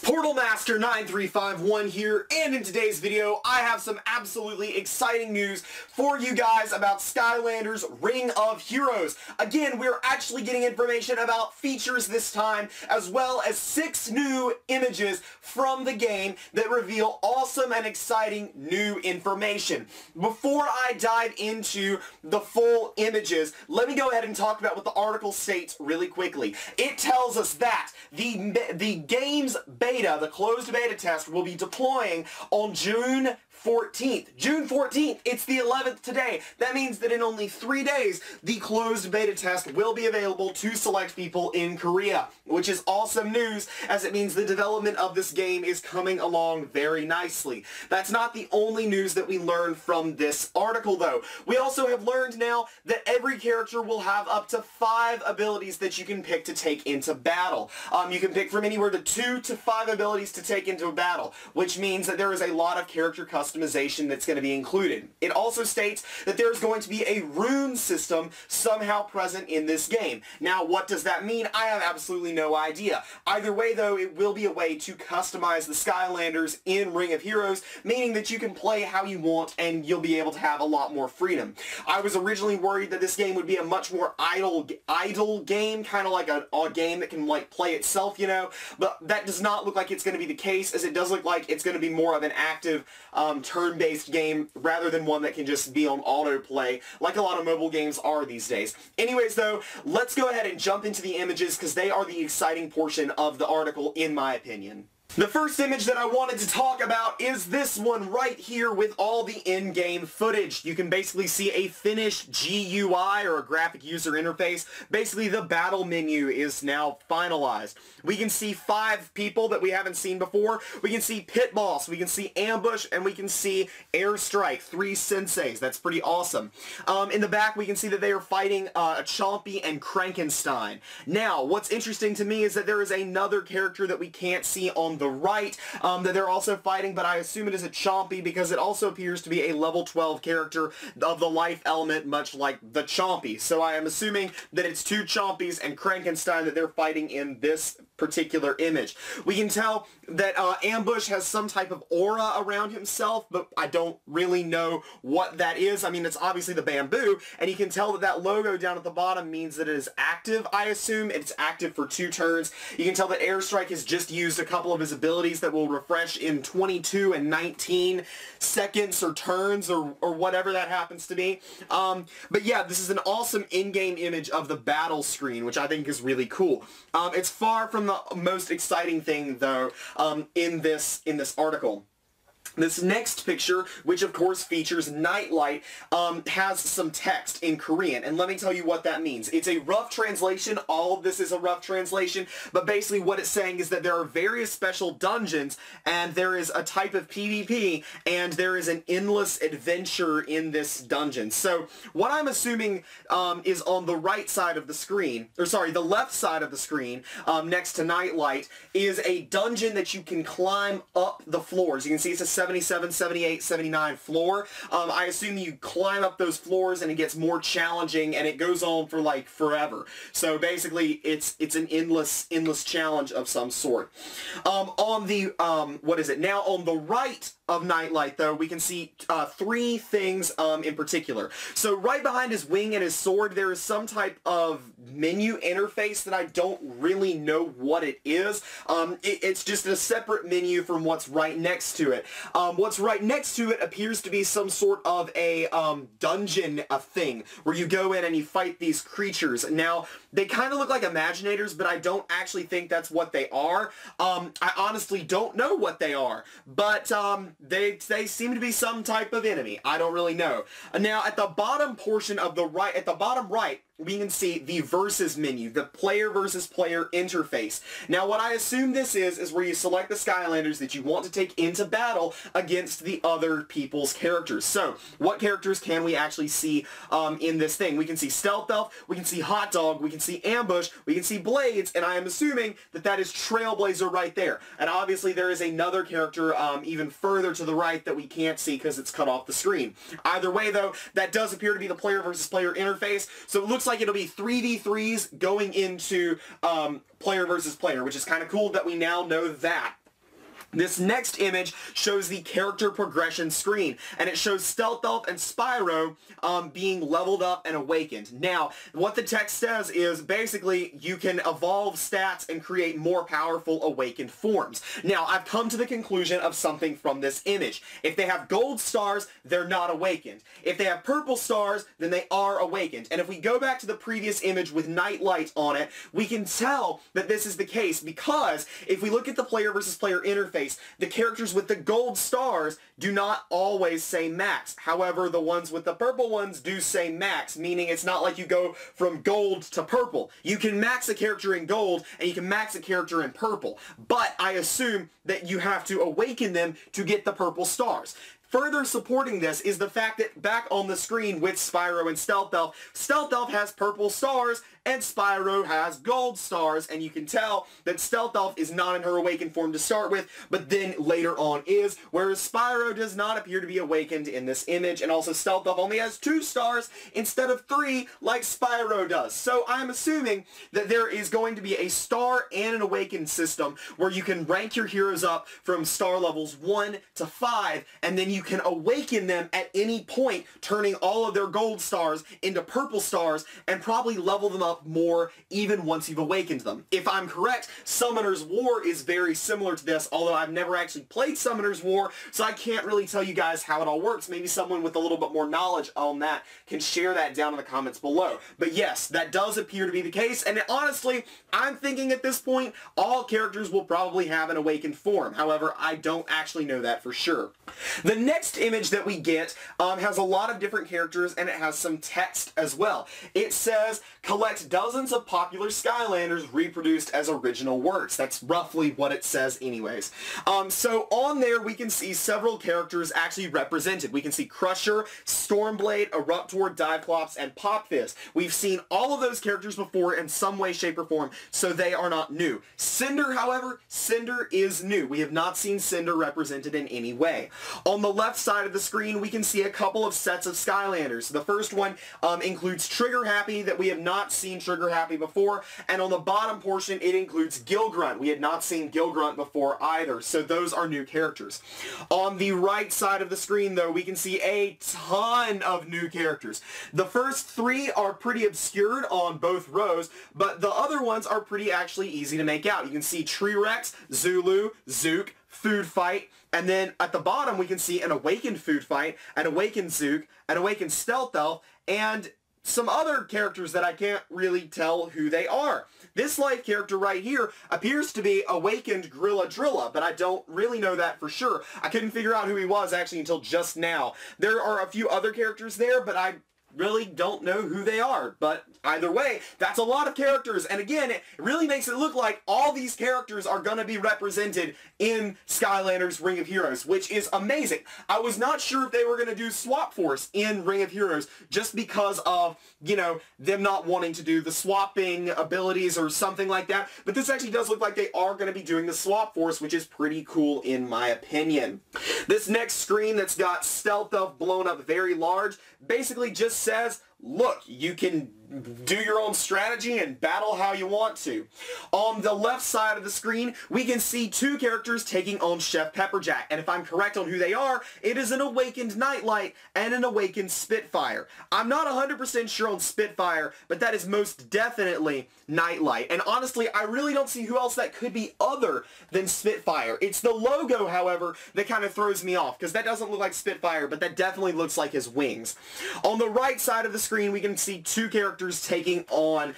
Portal Master 9351 here, and in today's video I have some absolutely exciting news for you guys about Skylanders Ring of Heroes. Again, we're actually getting information about features this time, as well as 6 new images from the game that reveal awesome and exciting new information. Before I dive into the full images, let me go ahead and talk about what the article states really quickly. It tells us that the game's beta, the closed beta test, will be deploying on June 14th. June 14th, it's the 11th today. That means that in only 3 days, the closed beta test will be available to select people in Korea, which is awesome news, as it means the development of this game is coming along very nicely. That's not the only news that we learned from this article, though. We also have learned now that every character will have up to 5 abilities that you can pick to take into battle. You can pick from anywhere to 2 to 5 abilities to take into a battle, which means that there is a lot of character customization that's going to be included. It also states that there's going to be a rune system somehow present in this game. Now, what does that mean? I have absolutely no idea. Either way, though, it will be a way to customize the Skylanders in Ring of Heroes, meaning that you can play how you want and you'll be able to have a lot more freedom. I was originally worried that this game would be a much more idle game, kind of like a game that can like play itself, you know, but that does not look like it's going to be the case, as it does look like it's going to be more of an active turn-based game rather than one that can just be on autoplay like a lot of mobile games are these days. Anyways, though, let's go ahead and jump into the images because they are the exciting portion of the article in my opinion. The first image that I wanted to talk about is this one right here with all the in-game footage. You can basically see a finished GUI, or a graphic user interface. Basically, the battle menu is now finalized. We can see 5 people that we haven't seen before. We can see Pit Boss, we can see Ambush, and we can see Airstrike, 3 senseis. That's pretty awesome. In the back, we can see that they are fighting Chompy and Krankenstein. Now, what's interesting to me is that there is another character that we can't see on the right that they're also fighting, but I assume it is a Chompy because it also appears to be a level 12 character of the life element, much like the Chompy. So I am assuming that it's 2 Chompies and Krankenstein that they're fighting in this particular image. We can tell that Ambush has some type of aura around himself, but I don't really know what that is. I mean, it's obviously the bamboo, and you can tell that that logo down at the bottom means that it is active, I assume. It's active for 2 turns. You can tell that Airstrike has just used a couple of his abilities that will refresh in 22 and 19 seconds or turns or whatever that happens to be. But yeah, this is an awesome in-game image of the battle screen, which I think is really cool. It's far from the most exciting thing, though, in this article. This next picture, which of course features Nightlight, has some text in Korean, and let me tell you what that means. It's a rough translation. All of this is a rough translation, but basically what it's saying is that there are various special dungeons, and there is a type of PvP, and there is an endless adventure in this dungeon. So what I'm assuming is on the right side of the screen, or sorry, the left side of the screen, next to Nightlight, is a dungeon that you can climb up the floors. You can see it's a 77, 78, 79 floor. I assume you climb up those floors and it gets more challenging, and it goes on for like forever. So basically it's an endless challenge of some sort. On the what is it now, on the right of Nightlight, though, we can see 3 things in particular. So right behind his wing and his sword, there is some type of menu interface that I don't really know what it is. It's just a separate menu from what's right next to it. What's right next to it appears to be some sort of a dungeon thing, where you go in and you fight these creatures. Now, they kind of look like Imaginators, but I don't actually think that's what they are. I honestly don't know what they are, but they seem to be some type of enemy. I don't really know. Now, at the bottom portion of the right, at the bottom right, we can see the versus menu, the player versus player interface. Now, what I assume this is where you select the Skylanders that you want to take into battle against the other people's characters. So, what characters can we actually see in this thing? We can see Stealth Elf, we can see Hot Dog, we can see Ambush, we can see Blades, and I am assuming that that is Trailblazer right there. And obviously there is another character even further to the right that we can't see because it's cut off the screen. Either way, though, that does appear to be the player versus player interface, so it looks like it'll be 3v3s going into player versus player, which is kind of cool that we now know that. This next image shows the character progression screen, and it shows Stealth Elf and Spyro being leveled up and awakened. Now, what the text says is basically you can evolve stats and create more powerful awakened forms. Now, I've come to the conclusion of something from this image. If they have gold stars, they're not awakened. If they have purple stars, then they are awakened. And if we go back to the previous image with Nightlight on it, we can tell that this is the case, because if we look at the player versus player interface, the characters with the gold stars do not always say max. However, the ones with the purple ones do say max, meaning it's not like you go from gold to purple. You can max a character in gold and you can max a character in purple, but I assume that you have to awaken them to get the purple stars. Further supporting this is the fact that back on the screen with Spyro and Stealth Elf has purple stars and Spyro has gold stars, and you can tell that Stealth Elf is not in her awakened form to start with, but then later on is, whereas Spyro does not appear to be awakened in this image, and also Stealth Elf only has 2 stars instead of 3 like Spyro does. So I'm assuming that there is going to be a star and an awakened system where you can rank your heroes up from star levels 1 to 5, and then you can awaken them at any point, turning all of their gold stars into purple stars, and probably level them up more even once you've awakened them. If I'm correct, Summoner's War is very similar to this, although I've never actually played Summoner's War, so I can't really tell you guys how it all works. Maybe someone with a little bit more knowledge on that can share that down in the comments below. But yes, that does appear to be the case, and honestly, I'm thinking at this point, all characters will probably have an awakened form. However, I don't actually know that for sure. The next image that we get has a lot of different characters, and it has some text as well. It says, collect dozens of popular Skylanders reproduced as original works. That's roughly what it says anyways. So on there we can see several characters actually represented. We can see Crusher, Stormblade, Eruptor, Diveclops, and Popfizz. We've seen all of those characters before in some way, shape, or form, so they are not new. Cinder, however, Cinder is new. We have not seen Cinder represented in any way. On the left side of the screen, we can see a couple of sets of Skylanders. The first one includes Trigger Happy, that we have not seen Trigger Happy before, and on the bottom portion, it includes Gilgrunt. We had not seen Gilgrunt before either, so those are new characters. On the right side of the screen, though, we can see a ton of new characters. The first 3 are pretty obscured on both rows, but the other ones are pretty actually easy to make out. You can see Tree-Rex, Zulu, Zook, Food Fight, and then at the bottom we can see an awakened Food Fight, an awakened Zook, an awakened Stealth Elf, and some other characters that I can't really tell who they are. This life character right here appears to be awakened Grilla Drilla, but I don't really know that for sure. I couldn't figure out who he was actually until just now. There are a few other characters there, but I really don't know who they are, but either way, that's a lot of characters, and again, it really makes it look like all these characters are going to be represented in Skylanders Ring of Heroes, which is amazing. I was not sure if they were going to do Swap Force in Ring of Heroes just because of, you know, them not wanting to do the swapping abilities or something like that, but this actually does look like they are going to be doing the Swap Force, which is pretty cool in my opinion. This next screen that's got Stealth Elf blown up very large basically just says, look, you can do your own strategy and battle how you want to. On the left side of the screen, we can see 2 characters taking on Chef Pepperjack, and if I'm correct on who they are, it is an awakened Nightlight and an awakened Spitfire. I'm not 100% sure on Spitfire, but that is most definitely Nightlight, and honestly, I really don't see who else that could be other than Spitfire. It's the logo, however, that kind of throws me off, because that doesn't look like Spitfire, but that definitely looks like his wings. On the right side of the screen, we can see 2 characters taking on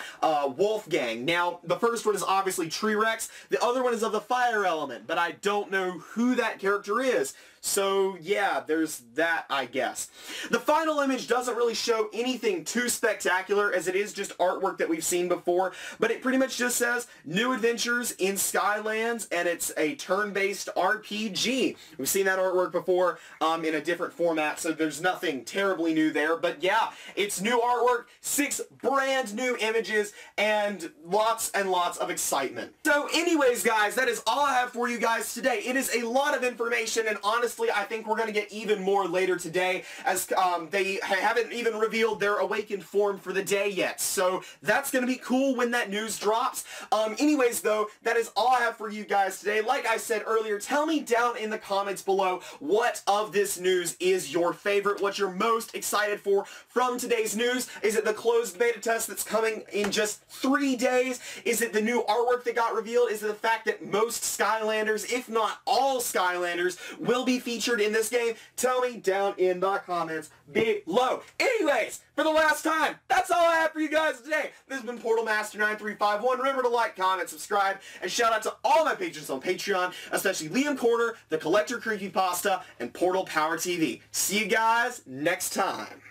Wolfgang. Now, the first one is obviously Tree-Rex. The other one is of the fire element, but I don't know who that character is. So yeah, there's that, I guess. The final image doesn't really show anything too spectacular, as it is just artwork that we've seen before, but it pretty much just says New Adventures in Skylands, and it's a turn-based RPG. We've seen that artwork before in a different format, so there's nothing terribly new there, but yeah, it's new artwork, 6 brand new images, and lots of excitement. So anyways, guys, that is all I have for you guys today. It is a lot of information, and honestly, honestly, I think we're going to get even more later today, as they haven't even revealed their awakened form for the day yet. So that's going to be cool when that news drops. Anyways, though, that is all I have for you guys today. Like I said earlier, tell me down in the comments below what of this news is your favorite, what you're most excited for from today's news. Is it the closed beta test that's coming in just 3 days? Is it the new artwork that got revealed? Is it the fact that most Skylanders, if not all Skylanders, will be featured in this game? Tell me down in the comments below. Anyways, for the last time, that's all I have for you guys today. This has been Portal Master 9351. Remember to like, comment, subscribe, and shout out to all my patrons on Patreon, especially Liam Corner, The Collector Creepypasta, and Portal Power TV. See you guys next time.